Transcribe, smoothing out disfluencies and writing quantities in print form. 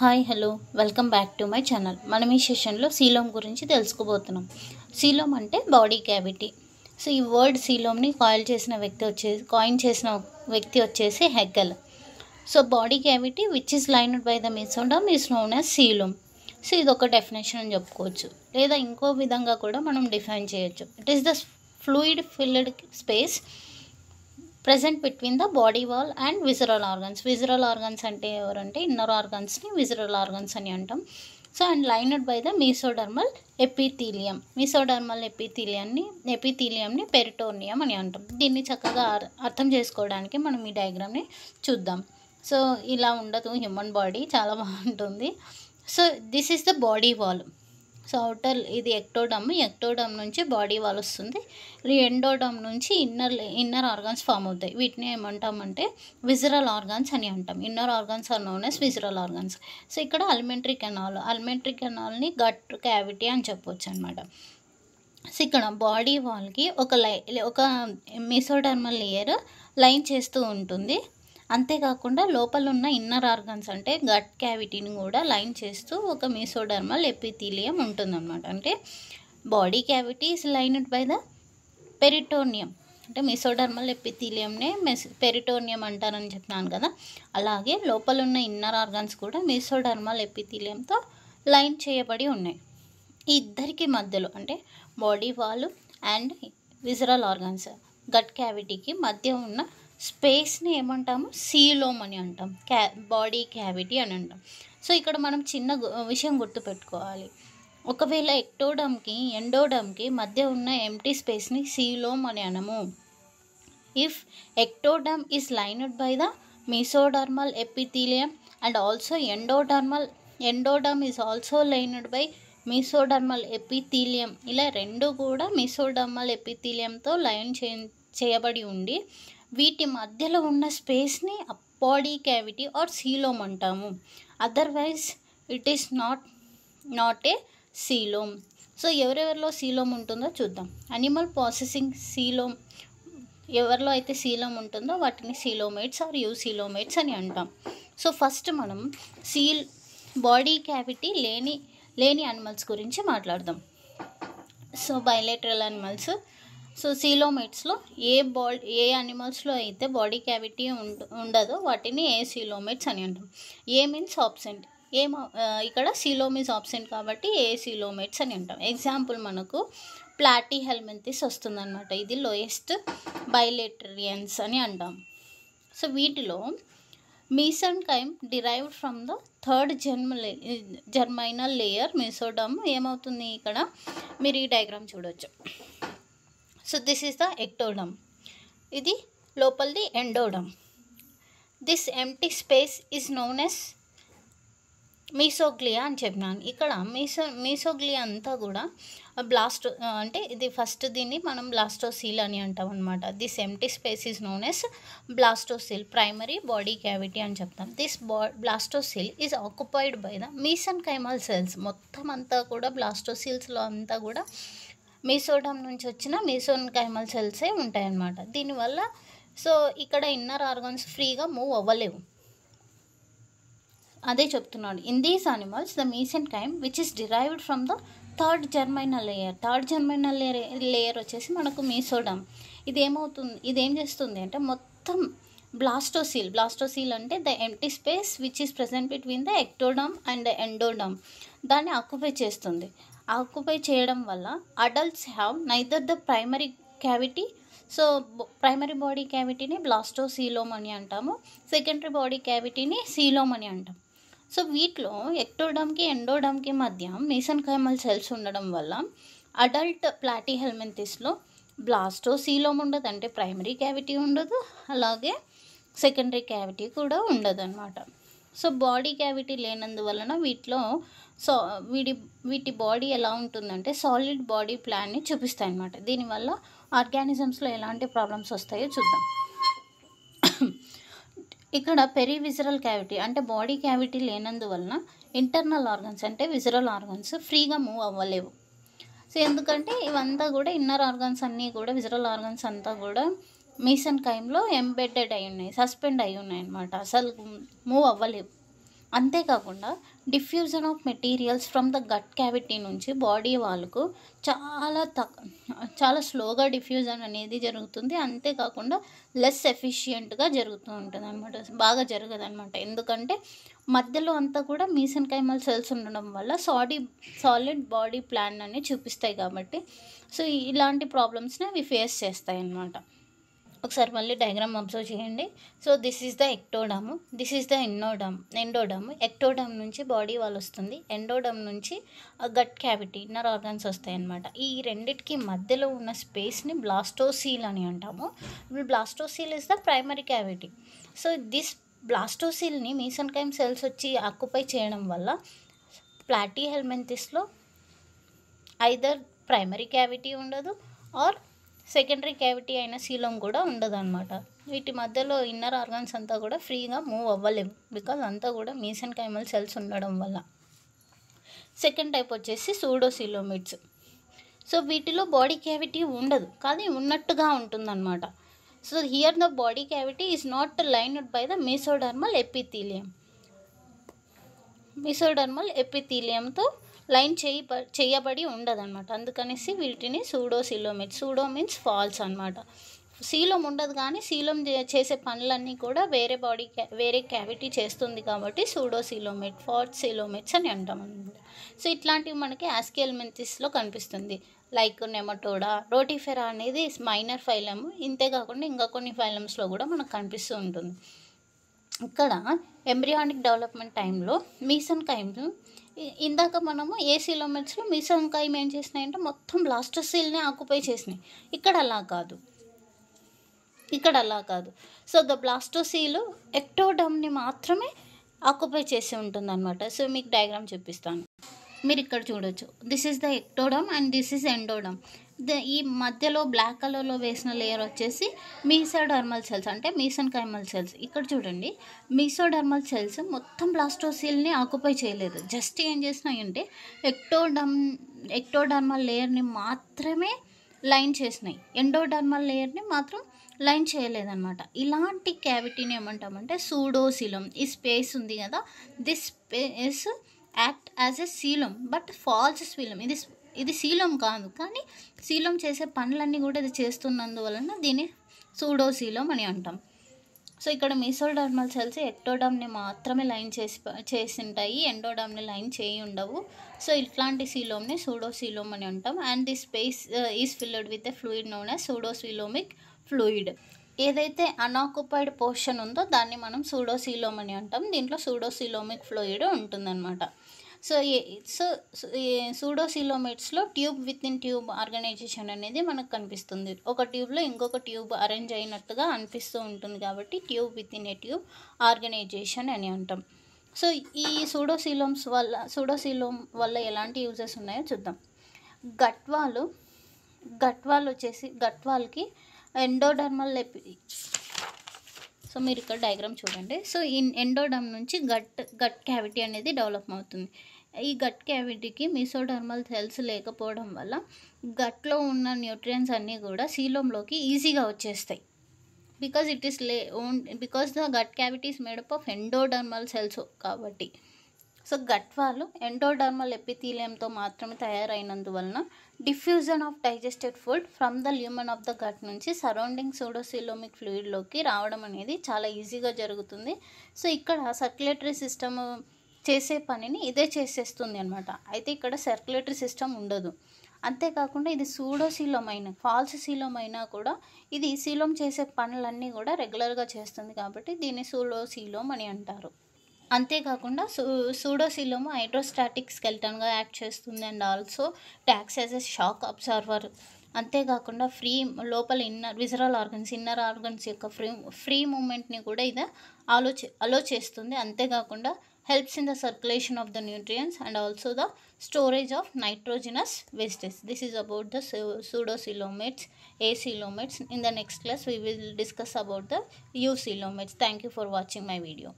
Hi hello welcome back to my channel. మనం ఈ సెషన్లో సీలోమ్ గురించి తెలుసుకోబోతున్నాం. సీలోమ్ అంటే బాడీ క్యావిటీ. సో ఈ వర్డ్ సీలోమ్ని కాయిన్ చేసిన వ్యక్తి వచ్చేసి Haeckel. So body cavity which is lined by the mesoderm is known as coelom. So ఇది ఒక డెఫినేషన్ అని చెప్పుకోవచ్చు, లేదా ఇంకో విధంగా కూడా మనం డిఫైన్ చేయొచ్చు. It is the fluid field space present between the body wall and visceral organs. Visceral organs అంటే ఎవరంటే ఇన్నర్ ఆర్గన్స్ని visceral organs అని అంటాం. So and lined by the mesodermal epithelium. Mesodermal ఎపిథీలియంని పెరిటోనియం అని అంటాం. దీన్ని చక్కగా అర్థం చేసుకోవడానికి మనం ఈ డయాగ్రామ్ని చూద్దాం. సో ఇలా ఉండదు హ్యూమన్ బాడీ, చాలా బాగుంటుంది. So this is the body wall. So outer ఇది ఎక్టోడమ్ నుంచి బాడీ వాల్ వస్తుంది. ఎండోడమ్ నుంచి ఇన్నర్ ఆర్గాన్స్ ఫామ్ అవుతాయి. వీటిని ఏమంటామంటే విజరల్ ఆర్గాన్స్ అని అంటాం. Inner organs are known as visceral organs. So ఇక్కడ అలిమెంటరీ కెనాల్ని గట్ క్యావిటీ అని చెప్పవచ్చు అనమాట. సో ఇక్కడ బాడీ వాల్కి ఒక మీసోడర్మల్ లేయర్ లైన్ చేస్తూ ఉంటుంది. అంతేకాకుండా లోపల ఉన్న ఇన్నర్ ఆర్గన్స్ అంటే గట్ క్యావిటీని కూడా లైన్ చేస్తూ ఒక మీసోడర్మల్ ఎపిథీలియం ఉంటుందన్నమాట. అంటే body cavity is lined by the peritoneum. అంటే మీసోడర్మల్ ఎపిథీలియంనే పెరిటోనియం అంటారని చెప్పినాను కదా. అలాగే లోపల ఉన్న ఇన్నర్ ఆర్గన్స్ కూడా మీసోడర్మల్ ఎపిథీలియంతో లైన్ చేయబడి ఉన్నాయి. ఈ ఇద్దరికి మధ్యలో అంటే body wall and visceral organs gut క్యావిటీకి మధ్య ఉన్న స్పేస్ని ఏమంటాము? సీలోమ్ అని అంటాం. బాడీ క్యావిటీ అని అంటాం. సో ఇక్కడ మనం చిన్న విషయం గుర్తుపెట్టుకోవాలి. ఒకవేళ ఎండోడమ్కి మధ్య ఉన్న ఎంటీ స్పేస్ని సీలోమ్ అని అనము. If ectoderm is lined by the mesodermal epithelium and also endoderm is also lined by mesodermal epithelium, ఇలా రెండు కూడా మీసోడర్మల్ ఎపిథీలియంతో లైన్ చేయబడి ఉండి వీటి మధ్యలో ఉన్న స్పేస్ని బాడీ క్యావిటీ ఆర్ సీలోమ్ అంటాము. Otherwise it is not a coelom. So ఎవరెవరిలో సీలోమ్ ఉంటుందో చూద్దాం. అనిమల్ ప్రాసెసింగ్ సీలోమ్, ఎవరిలో అయితే సీలోమ్ ఉంటుందో వాటిని సీలోమేట్స్ ఆర్ యూసీలోమేట్స్ అని అంటాం. సో ఫస్ట్ మనం బాడీ క్యావిటీ లేని యానిమల్స్ గురించి మాట్లాడదాం. So bilateral animals. సో సీలోమేట్స్లో ఏ యానిమల్స్లో అయితే బాడీ క్యావిటీ ఉండదో వాటిని ఏ సీలోమేట్స్ అని అంటాం. ఏ మీన్స్ ఆబ్సెంట్. ఇక్కడ సీలోమ్ ఈజ్ ఆబ్సెంట్ కాబట్టి ఏ సీలోమేట్స్ అని అంటాం. ఎగ్జాంపుల్ మనకు ప్లాటీహెల్మింథస్ వస్తుందన్నమాట. ఇది లోయెస్ట్ బైలేటరియన్స్ అని అంటాం. సో వీటిలో mesenchyme derived from the third germinal layer mesoderm ఏమవుతుంది? ఇక్కడ మీరు ఈ డయాగ్రామ్ చూడవచ్చు. So this is the ectoderm, ఇది లోపలిది endoderm. This empty space is known as mesoglea అని చెప్పినాను. ఇక్కడ మీసోగ్లియా అంతా కూడా అంటే ఇది ఫస్ట్ దీన్ని మనం బ్లాస్టోసీల్ అని అంటాం అనమాట. This empty space is known as blastocoel, primary body cavity అని చెప్తాం. This blastocoel is occupied by the mesenchymal cells. మొత్తం అంతా కూడా బ్లాస్టోసీల్స్లో అంతా కూడా మీసోడమ్ నుంచి వచ్చిన మీసెన్కైమల్ సెల్సే ఉంటాయన్నమాట. దీనివల్ల సో ఇక్కడ ఇన్నర్ ఆర్గన్స్ ఫ్రీగా మూవ్ అవ్వలేవు. అదే చెప్తున్నాడు. In these animals the mesenchyme which is derived from the third germinal layer వచ్చేసి మనకు మీసోడమ్. ఇదేం చేస్తుంది అంటే మొత్తం బ్లాస్టోసీల్ అంటే the empty space which is present between the ectoderm and the endoderm దాన్ని ఆక్యుపై చేస్తుంది. ఆక్యుపై చేయడం వల్ల adults have neither the primary cavity, so primary body క్యావిటీని బ్లాస్టోసీలోమ్ అని అంటాము, సెకండరీ బాడీ క్యావిటీని సీలోమ్ అని అంటాం. సో వీటిలో ఎక్టోడమ్కి ఎండోడమ్కి మధ్య మీసెన్కైమల్ సెల్స్ ఉండడం వల్ల అడల్ట్ ప్లాటీహెల్మింథస్లో బ్లాస్టోసీలోమ్ ఉండదు, అంటే ప్రైమరీ క్యావిటీ ఉండదు, అలాగే సెకండరీ క్యావిటీ కూడా ఉండదు అనమాట. సో బాడీ క్యావిటీ లేనందువలన వీటిలో వీటి బాడీ ఎలా ఉంటుందంటే సాలిడ్ బాడీ ప్లాన్ని చూపిస్తాయి అన్నమాట. దీనివల్ల ఆర్గానిజమ్స్లో ఎలాంటి ప్రాబ్లమ్స్ వస్తాయో చూద్దాం. ఇక్కడ పెరివిజరల్ క్యావిటీ అంటే బాడీ క్యావిటీ లేనందువలన ఇంటర్నల్ ఆర్గన్స్ అంటే విజరల్ ఆర్గన్స్ ఫ్రీగా మూవ్ అవ్వలేవు. సో ఎందుకంటే ఇవంతా కూడా ఇన్నర్ ఆర్గన్స్ అన్నీ కూడా విజరల్ ఆర్గన్స్ అంతా కూడా మీసెన్కైమ్లో ఎంబెడెడ్ అయి ఉన్నాయి, సస్పెండ్ అయి ఉన్నాయి అన్నమాట. అసలు మూవ్ అవ్వలేవు. అంతేకాకుండా diffusion of materials from the gut cavity నుంచి బాడీ వాళ్ళకు చాలా స్లోగా డిఫ్యూజన్ అనేది జరుగుతుంది. అంతేకాకుండా లెస్ ఎఫిషియెంట్గా జరుగుతూ ఉంటుంది అనమాట, బాగా జరగదు అనమాట. ఎందుకంటే మధ్యలో అంతా కూడా మీసెన్కైమల్ సెల్స్ ఉండడం వల్ల సాలిడ్ బాడీ ప్లాన్ అని చూపిస్తాయి కాబట్టి సో ఇలాంటి ప్రాబ్లమ్స్ని అవి ఫేస్ చేస్తాయి అన్నమాట. ఒకసారి మళ్ళీ డయాగ్రామ్ అబ్జర్వ్ చేయండి. So this is the ectoderm, this is the endoderm. Ectoderm నుంచి బాడీ వాల్ వస్తుంది, ఎండోడమ్ నుంచి గట్ క్యావిటీ ఇన్నర్ ఆర్గన్స్ వస్తాయి అన్నమాట. ఈ రెండిటికి మధ్యలో ఉన్న స్పేస్ని బ్లాస్టోసీల్ అని అంటాము. Blastocoel is the primary cavity. So this బ్లాస్టోసీల్ని మీసెన్కైమ్ సెల్స్ వచ్చి ఆక్యుపై చేయడం వల్ల ప్లాటీహెల్మింథస్లో ఐదర్ ప్రైమరీ క్యావిటీ ఉండదు ఆర్ సెకండరీ క్యావిటీ అయిన సీలోమ్ కూడా ఉండదు అనమాట. వీటి మధ్యలో ఇన్నర్ ఆర్గన్స్ అంతా కూడా ఫ్రీగా మూవ్ అవ్వలేవు, బికాజ్ అంతా కూడా మీసెన్కైమల్ సెల్స్ ఉండడం వల్ల. సెకండ్ టైప్ వచ్చేసి సూడోసీలోమిడ్స్. సో వీటిలో బాడీ క్యావిటీ ఉండదు, కానీ ఉన్నట్టుగా ఉంటుందన్నమాట. So here the body cavity is not lined by the mesodermal ఎపిథీలియంతో లైన్ చేయబడి ఉండదన్నమాట. అందుకనేసి వీటిని సూడోసీలోమిడ్స్. సూడో మీన్స్ ఫాల్స్ అనమాట. సీలోమ్ ఉండదు, కానీ సీలోమ్ చేసే పనులన్నీ కూడా వేరే క్యావిటీ చేస్తుంది కాబట్టి సూడోసీలోమిడ్, ఫాల్స్ సీలోమిడ్స్ అని అంటాం అనమాట. సో ఇట్లాంటివి మనకి ఆస్కియల్మెంతిస్లో కనిపిస్తుంది. లైక్ నెమటోడా, రోటిఫెరా అనేది మైనర్ ఫైలమ్. ఇంతేకాకుండా ఇంకా కొన్ని ఫైలమ్స్లో కూడా మనకు కనిపిస్తూ ఉంటుంది. ఇక్కడ ఎంబ్రియానిక్ డెవలప్మెంట్ టైంలో మీసెన్కైమ్స్, ఇందాక మనము ఏ సీలోమిడ్స్లో మీసెన్కైమ్ ఏం చేసినాయంటే మొత్తం బ్లాస్టోసీల్ని ఆక్యుపై చేసినాయి. ఇక్కడ అలా కాదు. సో ద బ్లాస్టోసీల్ ఎక్టోడమ్ని మాత్రమే ఆక్యుపై చేసి ఉంటుంది అనమాట. సో మీకు డయాగ్రామ్ చూపిస్తాను, మీరు ఇక్కడ చూడొచ్చు. This is the ectoderm and this is endoderm. ఈ మధ్యలో బ్లాక్ కలర్లో వేసిన లేయర్ వచ్చేసి మీసోడర్మల్ సెల్స్, అంటే మీసెన్కైమల్ సెల్స్. ఇక్కడ చూడండి, మీసోడర్మల్ సెల్స్ మొత్తం బ్లాస్టోసీల్ని ఆక్యుపై చేయలేదు. జస్ట్ ఏం చేసినాయంటే ఎక్టోడర్మల్ లేయర్ని మాత్రమే లైన్ చేసినాయి, ఎండోడర్మల్ లేయర్ని మాత్రం లైన్ చేయలేదన్నమాట. ఇలాంటి క్యావిటీని ఏమంటామంటే సూడోసీలోమ్. ఈ స్పేస్ ఉంది కదా, this space act as a coelom but false coelom. ఇది సీలోమ్ కాదు, కానీ సీలోమ్ చేసే పనులన్నీ కూడా ఇది చేస్తున్నందువలన దీన్ని సూడోసీలోమ్ అని అంటాం. సో ఇక్కడ మీసోడర్మల్ సెల్స్ ఎక్టోడమ్ని మాత్రమే లైన్ చేసి ఉంటాయి, ఎండోడమ్ని లైన్ చేయి ఉండవు. సో ఇట్లాంటి సీలోమ్ని సూడోసీలోమ్ అని అంటాం. And the space is filled with a fluid known as pseudocoelomic fluid. ఏదైతే అన్ఆక్యుపైడ్ పోర్షన్ ఉందో దాన్ని మనం సూడోసీలోమ్ అని అంటాం. దీంట్లో సూడోసీలోమిక్ ఫ్లూయిడ్ ఉంటుందన్నమాట. సో సూడోసీలోమిడ్స్లో tube within tube organisation అనేది మనకు కనిపిస్తుంది. ఒక ట్యూబ్లో ఇంకొక ట్యూబ్ అరేంజ్ అయినట్టుగా అనిపిస్తూ ఉంటుంది కాబట్టి tube within a tube organization అని అంటాం. సో ఈ సూడోసీలోమ్ వల్ల ఎలాంటి యూజెస్ ఉన్నాయో చూద్దాం. గట్వాల్కి ఎండోడర్మల్ సో మీరు ఇక్కడ డయాగ్రామ్ చూడండి. సో ఈ ఎండోడమ్ నుంచి గట్ క్యావిటీ అనేది డెవలప్ అవుతుంది. ఈ గట్ క్యావిటీకి మీసోడర్మల్ సెల్స్ లేకపోవడం వల్ల గట్లో ఉన్న న్యూట్రియన్స్ అన్నీ కూడా సీలోమ్లోకి ఈజీగా వచ్చేస్తాయి. Because the gut cavity is made up of endodermal cells కాబట్టి. సో గట్ వాల్ ఎండోడర్మల్ ఎపిథీలియంతో మాత్రమే తయారైనందువలన diffusion of digested food from the lumen of the gut నుంచి సరౌండింగ్ సూడోసీలోమిక్ ఫ్లూయిడ్లోకి రావడం అనేది చాలా ఈజీగా జరుగుతుంది. సో ఇక్కడ సర్క్యులేటరీ సిస్టమ్ చేసే పనిని ఇదే చేసేస్తుంది అనమాట. అయితే ఇక్కడ సర్క్యులేటరీ సిస్టమ్ ఉండదు. అంతేకాకుండా ఇది సూడోసీలోమ్ అయినా ఫాల్స్ సీలోమ్ అయినా కూడా ఇది సీలోమ్ చేసే పనులన్నీ కూడా రెగ్యులర్గా చేస్తుంది కాబట్టి దీన్ని సూడోసీలోమ్ అని అంటారు. అంతేకాకుండా సూడోసీలోమ్ హైడ్రోస్టాటిక్ స్కెల్టన్గా యాక్ట్ చేస్తుంది and also acts as a shock absorber. అంతేకాకుండా లోపల ఇన్నర్ ఆర్గన్స్ యొక్క ఫ్రీ మూమెంట్ని కూడా ఇది అలో చేస్తుంది. అంతేకాకుండా helps in the circulation of the nutrients and also the storage of nitrogenous wastes. This is about the pseudocoelomates, acoelomates. In the next class we will discuss about the eucoelomates. Thank you for watching my video.